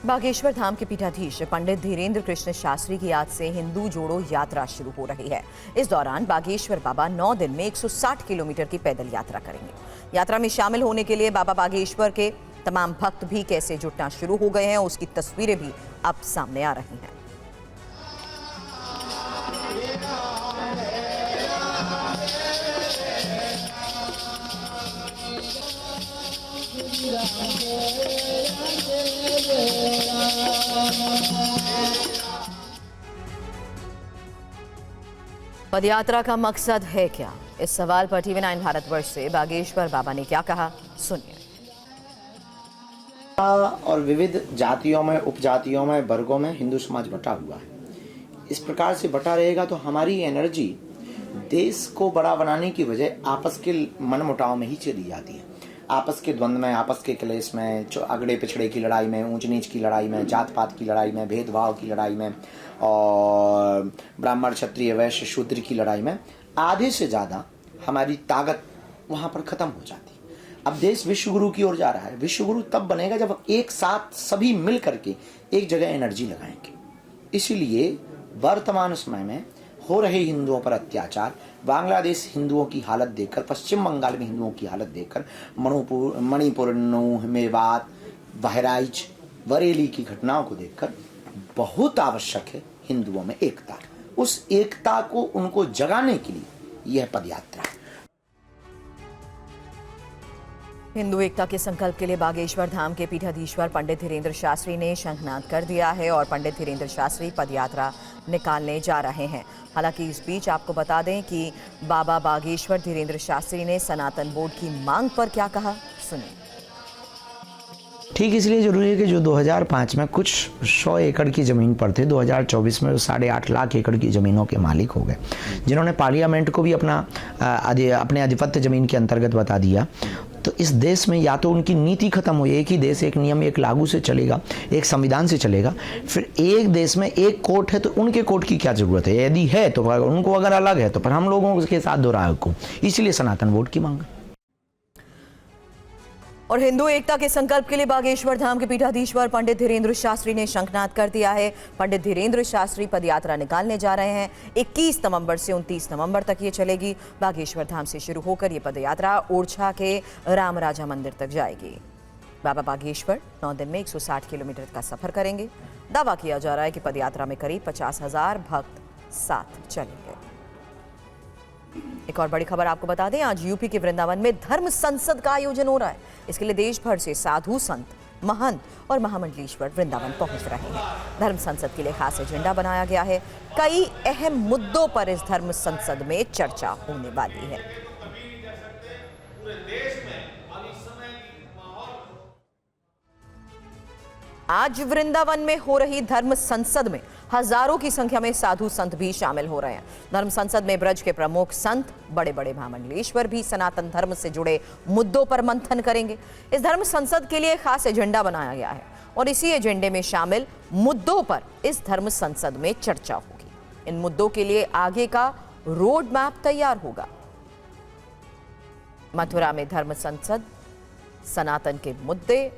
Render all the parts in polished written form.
बागेश्वर धाम के पीठाधीश पंडित धीरेन्द्र कृष्ण शास्त्री की याद से हिंदू जोड़ो यात्रा शुरू हो रही है। इस दौरान बागेश्वर बाबा 9 दिन में 160 किलोमीटर की पैदल यात्रा करेंगे। यात्रा में शामिल होने के लिए बाबा बागेश्वर के तमाम भक्त भी कैसे जुटना शुरू हो गए हैं, उसकी तस्वीरें भी अब सामने आ रही हैं। पदयात्रा का मकसद है क्या? इस सवाल पर TV9 भारतवर्ष से बागेश्वर बाबा ने क्या कहा, सुनिए। और विविध जातियों में, उपजातियों में, वर्गों में हिंदू समाज बटा हुआ है। इस प्रकार से बटा रहेगा तो हमारी एनर्जी देश को बड़ा बनाने की बजाय आपस के मनमुटाव में ही चली जाती है। आपस के द्वंद्व में, आपस के क्लेश में, अगड़े पिछड़े की लड़ाई में, ऊंच नीच की लड़ाई में, जात पात की लड़ाई में, भेदभाव की लड़ाई में और ब्राह्मण क्षत्रिय वैश्य शूद्र की लड़ाई में आधे से ज्यादा हमारी ताकत वहां पर खत्म हो जाती है। अब देश विश्वगुरु की ओर जा रहा है। विश्वगुरु तब बनेगा जब एक साथ सभी मिल करके एक जगह एनर्जी लगाएंगे। इसीलिए वर्तमान समय में हो रहे हिंदुओं पर अत्याचार, बांग्लादेश हिंदुओं की हालत देखकर, पश्चिम बंगाल में हिंदुओं की हालत देखकर, मणिपुर, नूह, मेवात, बहराइच, बरेली की घटनाओं को देखकर बहुत आवश्यक है हिंदुओं में एकता। उस एकता को उनको जगाने के लिए यह पदयात्रा है। हिंदू एकता के संकल्प के लिए बागेश्वर धाम के पीठाधीश्वर पंडित धीरेन्द्र शास्त्री ने शंखनाद कर दिया है और पंडित धीरेन्द्र शास्त्री पदयात्रा निकालने जा रहे हैं। हालांकि इस बीच आपको बता दें कि बाबा बागेश्वर धीरेन्द्र शास्त्री ने सनातन बोर्ड की मांग पर क्या कहा, सुनिए। ठीक इसलिए जरूरी है कि जो 2005 में कुछ 100 एकड़ की ज़मीन पर थे, 2024 में 8.5 लाख एकड़ की ज़मीनों के मालिक हो गए, जिन्होंने पार्लियामेंट को भी अपने आधिपत्य ज़मीन के अंतर्गत बता दिया। तो इस देश में या तो उनकी नीति खत्म हो, एक ही देश एक नियम एक लागू से चलेगा, एक संविधान से चलेगा, फिर एक देश में एक कोर्ट है तो उनके कोर्ट की क्या ज़रूरत है? यदि है तो उनको, अगर अलग है तो फिर हम लोगों के साथ दो राय को। इसलिए सनातन बोर्ड की मांग। और हिंदू एकता के संकल्प के लिए बागेश्वर धाम के पीठाधीश्वर पंडित धीरेन्द्र शास्त्री ने शंखनाद कर दिया है। पंडित धीरेन्द्र शास्त्री पदयात्रा निकालने जा रहे हैं। 21 नवंबर से 29 नवंबर तक ये चलेगी। बागेश्वर धाम से शुरू होकर ये पदयात्रा ओरछा के राम राजा मंदिर तक जाएगी। बाबा बागेश्वर 9 दिन में 160 किलोमीटर का सफर करेंगे। दावा किया जा रहा है कि पदयात्रा में करीब 50,000 भक्त साथ चलेंगे। एक और बड़ी खबर आपको बता दें, आज यूपी के वृंदावन में धर्म संसद का आयोजन हो रहा है। इसके लिए देश भर से साधु, संत, महंत और महामंडलेश्वर वृंदावन पहुंच रहे हैं। धर्म संसद के लिए खास एजेंडा बनाया गया है। कई अहम मुद्दों पर इस धर्म संसद में चर्चा होने वाली है। आज वृंदावन में हो रही धर्म संसद में हजारों की संख्या में साधु संत भी शामिल हो रहे हैं। धर्म संसद में ब्रज के प्रमुख संत, बड़े बड़े महामंडलेश्वर भी सनातन धर्म से जुड़े मुद्दों पर मंथन करेंगे। इस धर्म संसद के लिए खास एजेंडा बनाया गया है और इसी एजेंडे में शामिल मुद्दों पर इस धर्म संसद में चर्चा होगी। इन मुद्दों के लिए आगे का रोड मैप तैयार होगा। मथुरा में धर्म संसद, सनातन के मुद्दे,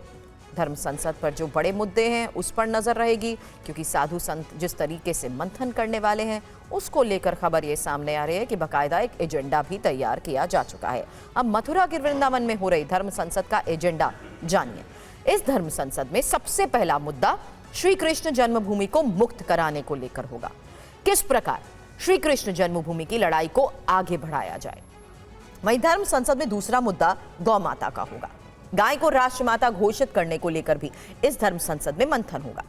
धर्म संसद पर जो बड़े मुद्दे हैं उस पर नजर रहेगी, क्योंकि साधु संत जिस तरीके से मंथन करने वाले हैं उसको लेकर खबर ये सामने आ रही है कि बाकायदा एक एजेंडा भी तैयार किया जा चुका है। अब मथुरा के वृंदावन में हो रही धर्म संसद का एजेंडा जानिए। इस धर्म संसद में सबसे पहला मुद्दा श्री कृष्ण जन्मभूमि को मुक्त कराने को लेकर होगा। किस प्रकार श्री कृष्ण जन्मभूमि की लड़ाई को आगे बढ़ाया जाए। वहीं धर्म संसद में दूसरा मुद्दा गौ माता का होगा। गाय को राष्ट्रमाता घोषित करने को लेकर भी इस धर्म संसद में मंथन होगा।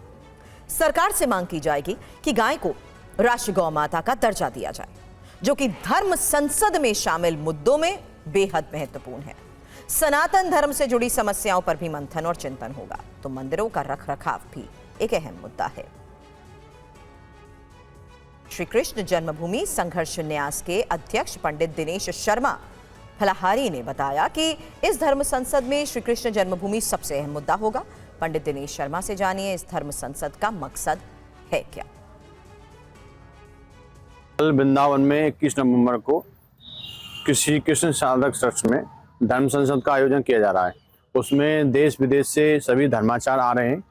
सरकार से मांग की जाएगी कि गाय को राष्ट्रीय गौ माता का दर्जा दिया जाए, जो कि धर्म संसद में शामिल मुद्दों में बेहद महत्वपूर्ण है। सनातन धर्म से जुड़ी समस्याओं पर भी मंथन और चिंतन होगा। तो मंदिरों का रखरखाव भी एक अहम मुद्दा है। श्री कृष्ण जन्मभूमि संघर्ष न्यास के अध्यक्ष पंडित दिनेश शर्मा फलाहारी ने बताया कि इस धर्म संसद में श्री कृष्ण जन्मभूमि सबसे अहम मुद्दा होगा। पंडित दिनेश शर्मा से जानिए इस धर्म संसद का मकसद है क्या। कल वृंदावन में 21 नवंबर को श्री कृष्ण साधक ट्रस्ट में धर्म संसद का आयोजन किया जा रहा है। उसमें देश विदेश से सभी धर्माचार्य आ रहे हैं।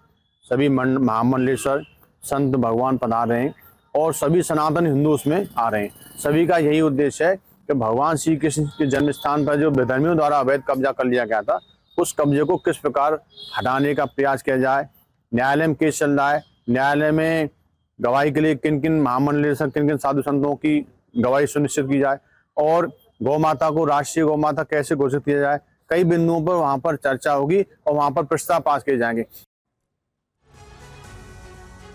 सभी महामंडलेश्वर संत भगवान पधार रहे हैं और सभी सनातन हिंदू उसमें आ रहे हैं। सभी का यही उद्देश्य है कि भगवान श्री कृष्ण के जन्म स्थान पर जो विधर्मियों द्वारा अवैध कब्जा कर लिया गया था, उस कब्जे को किस प्रकार हटाने का प्रयास किया जाए। न्यायालय में केस चल रहा है, न्यायालय में गवाही के लिए किन किन महामंडलेश्वर किन किन साधु संतों की गवाही सुनिश्चित की जाए और गौ माता को राष्ट्रीय गौ माता कैसे घोषित किया जाए। कई बिंदुओं पर वहां पर चर्चा होगी और वहां पर प्रस्ताव पास किए जाएंगे।